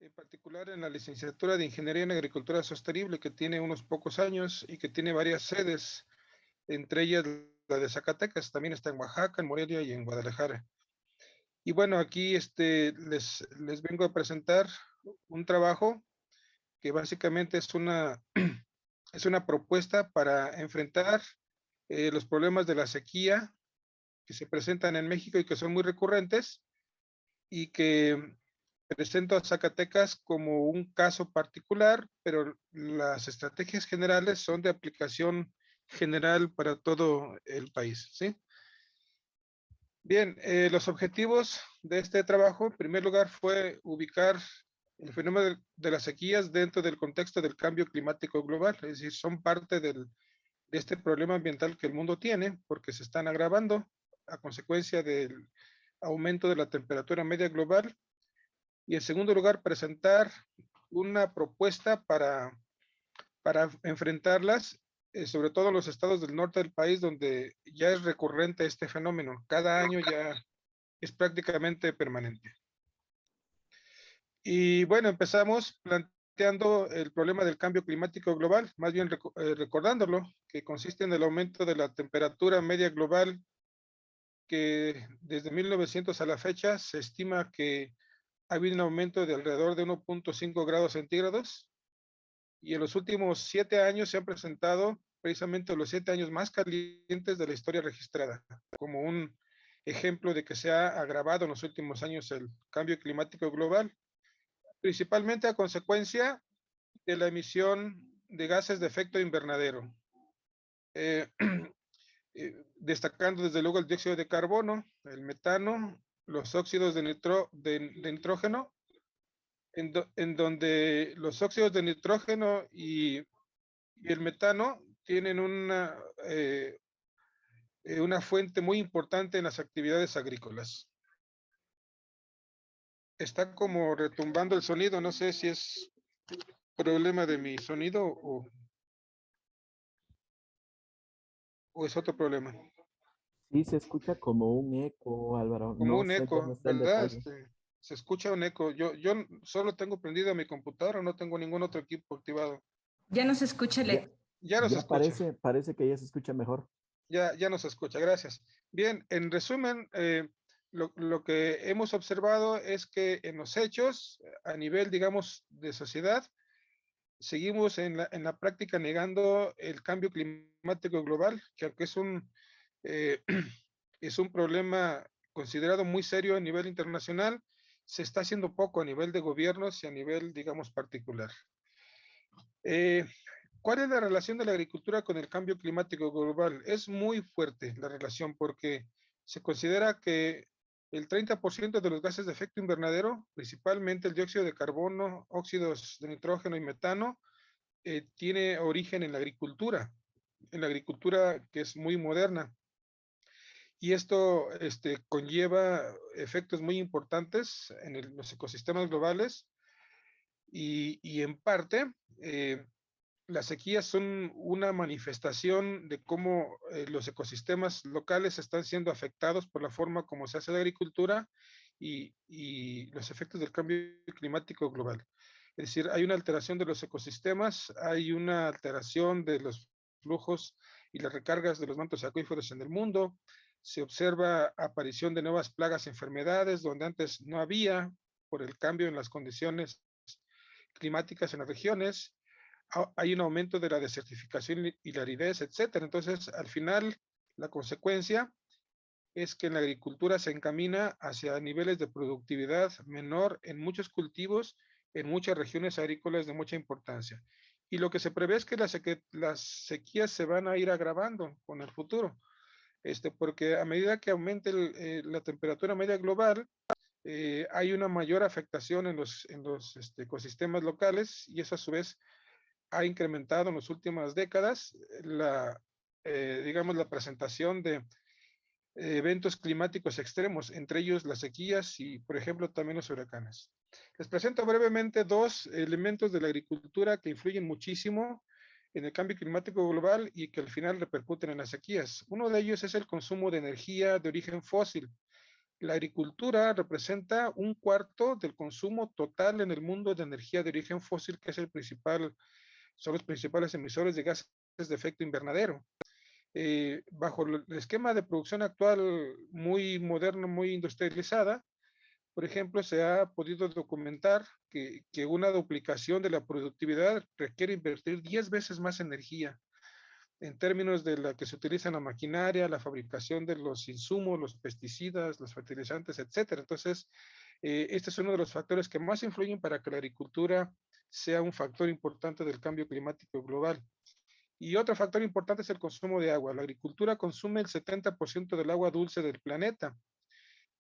en particular en la licenciatura de Ingeniería en Agricultura Sostenible, que tiene unos pocos años y que tiene varias sedes, entre ellas la de Zacatecas, también está en Oaxaca, en Morelia y en Guadalajara. Y bueno, aquí les vengo a presentar un trabajo que básicamente es una propuesta para enfrentar los problemas de la sequía que se presentan en México y que son muy recurrentes y que presento a Zacatecas como un caso particular, pero las estrategias generales son de aplicación general para todo el país, ¿sí? Bien, los objetivos de este trabajo, en primer lugar, fue ubicar el fenómeno de las sequías dentro del contexto del cambio climático global, es decir, son parte de este problema ambiental que el mundo tiene, porque se están agravando a consecuencia del aumento de la temperatura media global. Y en segundo lugar, presentar una propuesta para enfrentarlas, sobre todo en los estados del norte del país, donde ya es recurrente este fenómeno. Cada año ya es prácticamente permanente. Y bueno, empezamos planteando el problema del cambio climático global, más bien recordándolo, que consiste en el aumento de la temperatura media global, que desde 1900 a la fecha se estima que ha habido un aumento de alrededor de 1.5 grados centígrados, y en los últimos 7 años se han presentado precisamente los 7 años más calientes de la historia registrada, como un ejemplo de que se ha agravado en los últimos años el cambio climático global, principalmente a consecuencia de la emisión de gases de efecto invernadero. Eh, Destacando desde luego el dióxido de carbono, el metano, los óxidos de nitrógeno, en donde los óxidos de nitrógeno y el metano tienen una fuente muy importante en las actividades agrícolas. Está como retumbando el sonido, no sé si es problema de mi sonido o es otro problema. Sí, se escucha como un eco, Álvaro. Como No un sé dónde eco, está el ¿verdad? detalle. Se escucha un eco. Yo solo tengo prendido mi computadora, no tengo ningún otro equipo activado. Ya no se escucha el Ya, eco. Ya nos ya escucha, parece que ya se escucha mejor. ya nos escucha, gracias. Bien, en resumen, lo que hemos observado es que en los hechos, a nivel, digamos, de sociedad, seguimos en la práctica negando el cambio climático global, que aunque eh, es un problema considerado muy serio a nivel internacional, se está haciendo poco a nivel de gobiernos y a nivel, digamos, particular. Eh, ¿Cuál es la relación de la agricultura con el cambio climático global? Es muy fuerte la relación porque se considera que el 30% de los gases de efecto invernadero, principalmente el dióxido de carbono, óxidos de nitrógeno y metano, tiene origen en la agricultura que es muy moderna. Y esto conlleva efectos muy importantes en los ecosistemas globales y en parte las sequías son una manifestación de cómo los ecosistemas locales están siendo afectados por la forma como se hace la agricultura y los efectos del cambio climático global. Es decir, hay una alteración de los ecosistemas, hay una alteración de los flujos y las recargas de los mantos acuíferos en el mundo, se observa aparición de nuevas plagas y enfermedades donde antes no había por el cambio en las condiciones climáticas en las regiones, hay un aumento de la desertificación y la aridez, etcétera. Entonces, al final, la consecuencia es que en la agricultura se encamina hacia niveles de productividad menor en muchos cultivos, en muchas regiones agrícolas de mucha importancia. Y lo que se prevé es que las sequías se van a ir agravando con el futuro, porque a medida que aumente la temperatura media global, hay una mayor afectación en los ecosistemas locales y eso a su vez ha incrementado en las últimas décadas digamos, la presentación de eventos climáticos extremos, entre ellos las sequías y, por ejemplo, también los huracanes. Les presento brevemente dos elementos de la agricultura que influyen muchísimo en el cambio climático global y que al final repercuten en las sequías. Uno de ellos es el consumo de energía de origen fósil. La agricultura representa un cuarto del consumo total en el mundo de energía de origen fósil, que es son los principales emisores de gases de efecto invernadero. Bajo el esquema de producción actual muy moderno, muy industrializada, por ejemplo, se ha podido documentar que una duplicación de la productividad requiere invertir 10 veces más energía en términos de la que se utiliza en la maquinaria, la fabricación de los insumos, los pesticidas, los fertilizantes, etcétera. Entonces, este es uno de los factores que más influyen para que la agricultura sea un factor importante del cambio climático global. Y otro factor importante es el consumo de agua. La agricultura consume el 70% del agua dulce del planeta,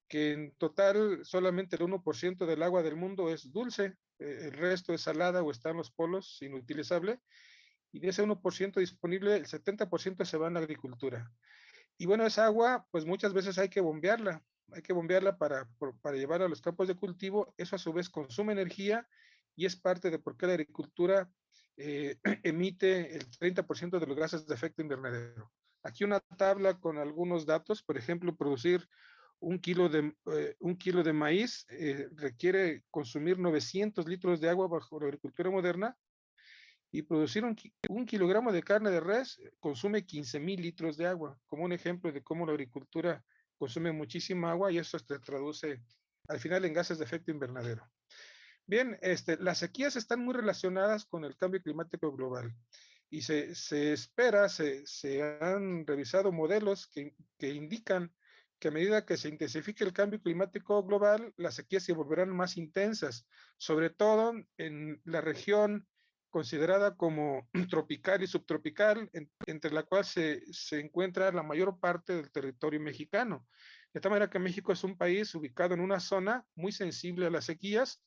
que en total solamente el 1% del agua del mundo es dulce, el resto es salada o está en los polos, inutilizable, y de ese 1% disponible, el 70% se va en la agricultura. Y bueno, esa agua, pues muchas veces hay que bombearla para llevar a los campos de cultivo, eso a su vez consume energía y es parte de por qué la agricultura emite el 30% de los gases de efecto invernadero. Aquí una tabla con algunos datos, por ejemplo, producir un kilo de maíz requiere consumir 900 litros de agua bajo la agricultura moderna y producir un kilogramo de carne de res consume 15,000 litros de agua, como un ejemplo de cómo la agricultura consume muchísima agua y eso se traduce al final en gases de efecto invernadero. Bien, las sequías están muy relacionadas con el cambio climático global y se espera, se han revisado modelos que indican que a medida que se intensifique el cambio climático global, las sequías se volverán más intensas, sobre todo en la región considerada como tropical y subtropical, entre la cual se encuentra la mayor parte del territorio mexicano. De tal manera que México es un país ubicado en una zona muy sensible a las sequías,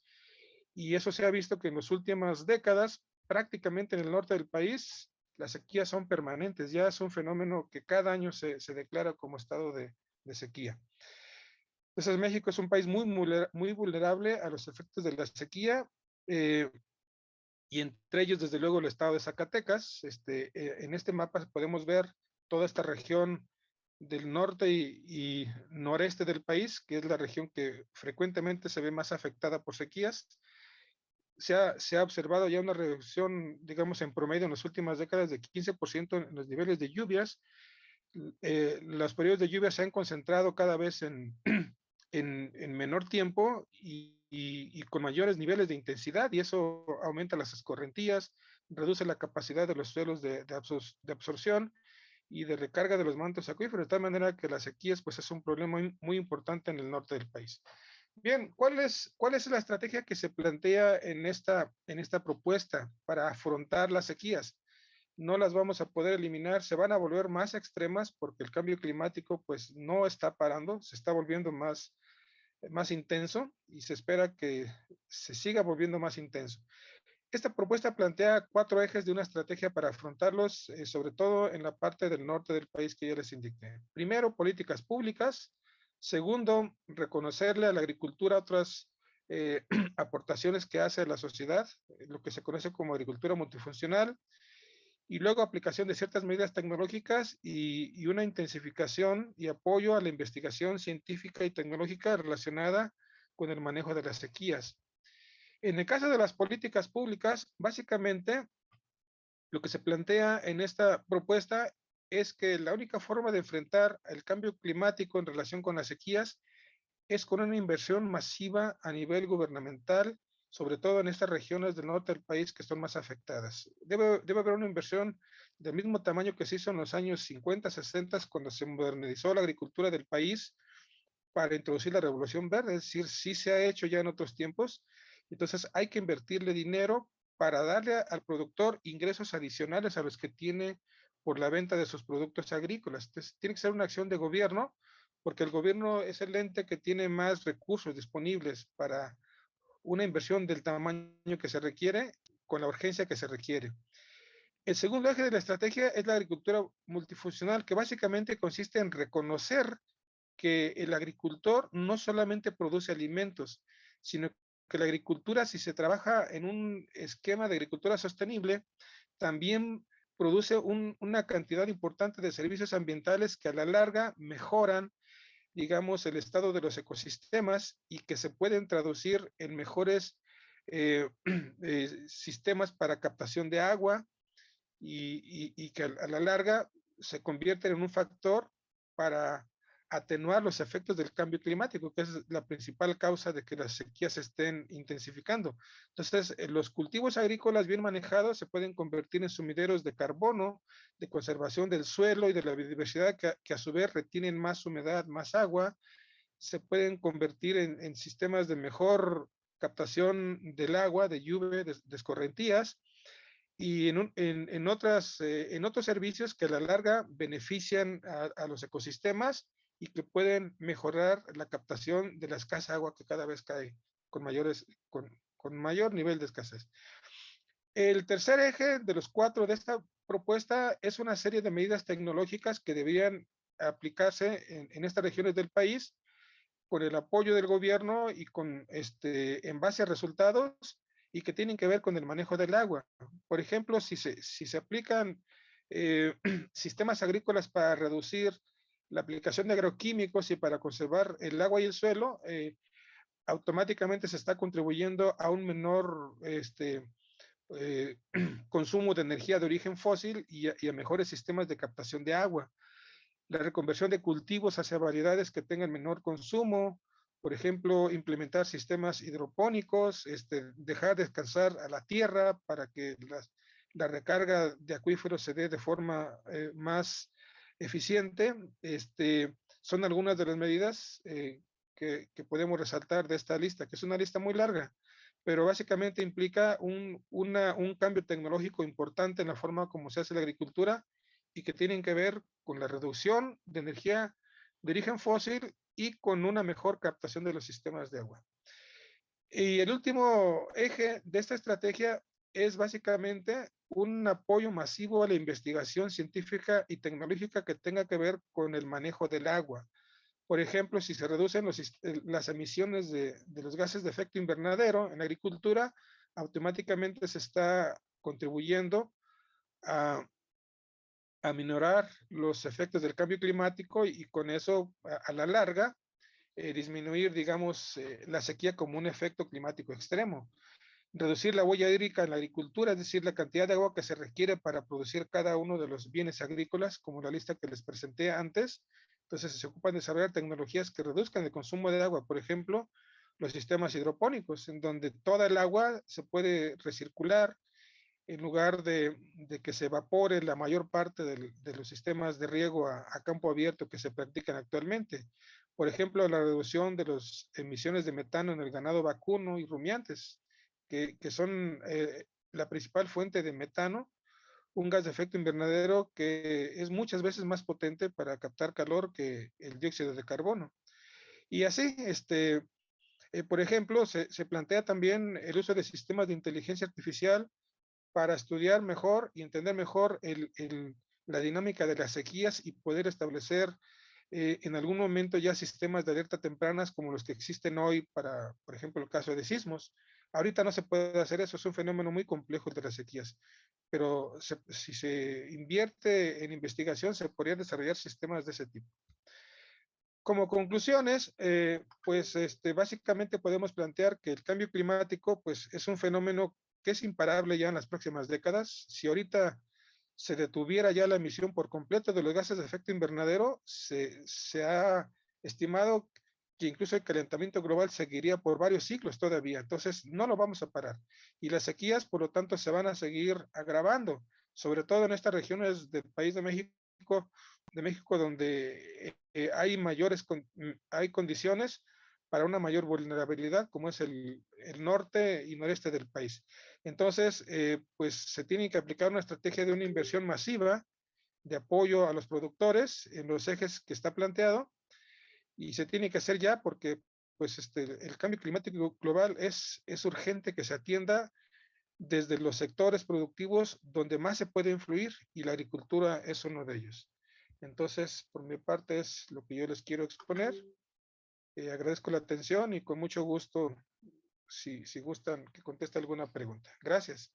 y eso se ha visto que en las últimas décadas, prácticamente en el norte del país, las sequías son permanentes, ya es un fenómeno que cada año se declara como estado de sequía. Entonces México es un país muy vulnerable a los efectos de la sequía, y entre ellos desde luego el estado de Zacatecas. En este mapa podemos ver toda esta región del norte y noreste del país, que es la región que frecuentemente se ve más afectada por sequías. Se ha observado ya una reducción, digamos, en promedio en las últimas décadas de 15% en los niveles de lluvias. Los periodos de lluvia se han concentrado cada vez en menor tiempo y con mayores niveles de intensidad, y eso aumenta las escorrentías, reduce la capacidad de los suelos de absorción y de recarga de los mantos acuíferos, de tal manera que las sequías pues, es un problema muy importante en el norte del país. Bien, cuál es la estrategia que se plantea en esta propuesta para afrontar las sequías? No las vamos a poder eliminar, se van a volver más extremas porque el cambio climático pues no está parando, se está volviendo más intenso y se espera que se siga volviendo más intenso. Esta propuesta plantea 4 ejes de una estrategia para afrontarlos, sobre todo en la parte del norte del país que ya les indiqué. Primero, políticas públicas. Segundo, reconocerle a la agricultura otras aportaciones que hace a la sociedad, lo que se conoce como agricultura multifuncional. Y luego aplicación de ciertas medidas tecnológicas y una intensificación y apoyo a la investigación científica y tecnológica relacionada con el manejo de las sequías. En el caso de las políticas públicas, básicamente lo que se plantea en esta propuesta es que la única forma de enfrentar el cambio climático en relación con las sequías es con una inversión masiva a nivel gubernamental, sobre todo en estas regiones del norte del país que son más afectadas. Debe haber una inversión del mismo tamaño que se hizo en los años 50, 60, cuando se modernizó la agricultura del país para introducir la revolución verde, es decir, sí se ha hecho ya en otros tiempos. Entonces hay que invertirle dinero para darle al productor ingresos adicionales a los que tiene por la venta de sus productos agrícolas. Entonces tiene que ser una acción de gobierno, porque el gobierno es el ente que tiene más recursos disponibles para una inversión del tamaño que se requiere, con la urgencia que se requiere. El segundo eje de la estrategia es la agricultura multifuncional, que básicamente consiste en reconocer que el agricultor no solamente produce alimentos, sino que la agricultura, si se trabaja en un esquema de agricultura sostenible, también produce una cantidad importante de servicios ambientales que a la larga mejoran digamos, el estado de los ecosistemas y que se pueden traducir en mejores sistemas para captación de agua y que a la larga se convierten en un factor para atenuar los efectos del cambio climático, que es la principal causa de que las sequías se estén intensificando. Entonces, los cultivos agrícolas bien manejados se pueden convertir en sumideros de carbono, de conservación del suelo y de la biodiversidad, que a su vez retienen más humedad, más agua, se pueden convertir en sistemas de mejor captación del agua, de lluvia, de escorrentías, y en otros servicios que a la larga benefician a los ecosistemas y que pueden mejorar la captación de la escasa agua que cada vez cae con mayor nivel de escasez. El tercer eje de los 4 de esta propuesta es una serie de medidas tecnológicas que deberían aplicarse en estas regiones del país con el apoyo del gobierno y en base a resultados y que tienen que ver con el manejo del agua. Por ejemplo, si se aplican sistemas agrícolas para reducir la aplicación de agroquímicos y para conservar el agua y el suelo, automáticamente se está contribuyendo a un menor eh, consumo de energía de origen fósil y a mejores sistemas de captación de agua. La reconversión de cultivos hacia variedades que tengan menor consumo, por ejemplo, implementar sistemas hidropónicos, dejar descansar a la tierra para que la recarga de acuíferos se dé de forma más eficiente. Son algunas de las medidas que podemos resaltar de esta lista, que es una lista muy larga, pero básicamente implica un cambio tecnológico importante en la forma como se hace la agricultura y que tienen que ver con la reducción de energía de origen fósil y con una mejor captación de los sistemas de agua. Y el último eje de esta estrategia es básicamente un apoyo masivo a la investigación científica y tecnológica que tenga que ver con el manejo del agua. Por ejemplo, si se reducen las emisiones de los gases de efecto invernadero en la agricultura, automáticamente se está contribuyendo a aminorar los efectos del cambio climático y con eso, a la larga, disminuir, digamos, la sequía como un efecto climático extremo. Reducir la huella hídrica en la agricultura, es decir, la cantidad de agua que se requiere para producir cada uno de los bienes agrícolas, como la lista que les presenté antes. Entonces, se ocupan de desarrollar tecnologías que reduzcan el consumo de agua, por ejemplo, los sistemas hidropónicos, en donde toda el agua se puede recircular, en lugar de que se evapore la mayor parte de los sistemas de riego a campo abierto que se practican actualmente. Por ejemplo, la reducción de las emisiones de metano en el ganado vacuno y rumiantes, que son la principal fuente de metano, un gas de efecto invernadero que es muchas veces más potente para captar calor que el dióxido de carbono. Y así, por ejemplo, se plantea también el uso de sistemas de inteligencia artificial para estudiar mejor y entender mejor la dinámica de las sequías y poder establecer en algún momento ya sistemas de alerta tempranas como los que existen hoy para, por ejemplo, el caso de sismos. Ahorita no se puede hacer eso, es un fenómeno muy complejo el de las sequías, pero si se invierte en investigación se podrían desarrollar sistemas de ese tipo. Como conclusiones, pues básicamente podemos plantear que el cambio climático pues, es un fenómeno que es imparable ya en las próximas décadas. Si ahorita se detuviera ya la emisión por completo de los gases de efecto invernadero, se ha estimado que incluso el calentamiento global seguiría por varios siglos todavía. Entonces, no lo vamos a parar. Y las sequías, por lo tanto, se van a seguir agravando, sobre todo en estas regiones del país de México donde hay hay condiciones para una mayor vulnerabilidad, como es el norte y noreste del país. Entonces, pues se tiene que aplicar una estrategia de una inversión masiva de apoyo a los productores en los ejes que está planteado y se tiene que hacer ya porque pues el cambio climático global es urgente que se atienda desde los sectores productivos donde más se puede influir y la agricultura es uno de ellos. Entonces, por mi parte es lo que yo les quiero exponer. Agradezco la atención y con mucho gusto, si gustan, que conteste alguna pregunta. Gracias.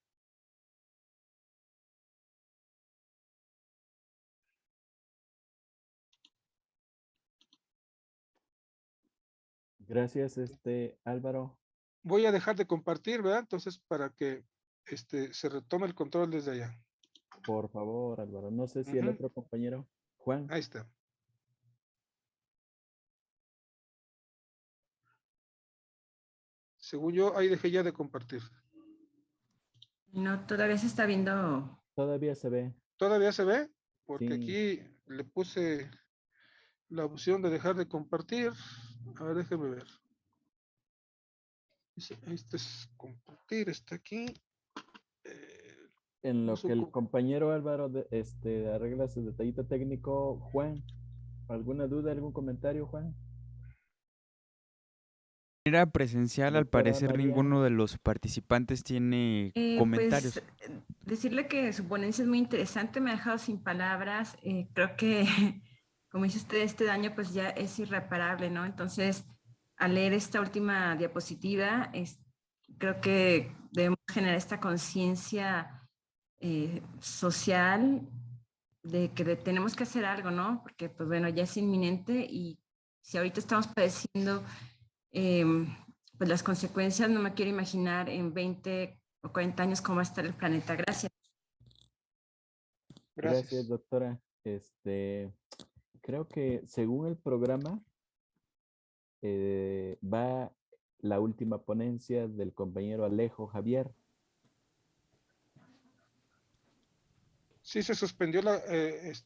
Gracias, Álvaro. Voy a dejar de compartir, ¿verdad? Entonces, para que se retome el control desde allá. Por favor, Álvaro. No sé si el Ujú, otro compañero, Juan, ahí está. Según yo, ahí dejé ya de compartir. No, todavía se está viendo. todavía se ve. ¿Todavía se ve? Porque Sí, aquí le puse la opción de dejar de compartir. A ver, déjeme ver. Dice, este es compartir, está aquí. en lo Uso que el compañero Álvaro arregla su detallito técnico, Juan, ¿alguna duda, algún comentario, Juan? De manera presencial, al Doctora parecer María, ninguno de los participantes tiene Pues comentarios. decirle que su ponencia es muy interesante, me ha dejado sin palabras. Creo que, como dice usted, este daño pues ya es irreparable, ¿no? Entonces, al leer esta última diapositiva, creo que debemos generar esta conciencia social de que tenemos que hacer algo, ¿no? Porque, pues bueno, ya es inminente y si ahorita estamos padeciendo pues las consecuencias, no me quiero imaginar en 20 o 40 años cómo va a estar el planeta. Gracias. gracias, Gracias. doctora. Creo que según el programa, va la última ponencia del compañero Alejo Javier. ¿Sí se suspendió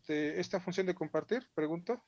esta función de compartir? Pregunto.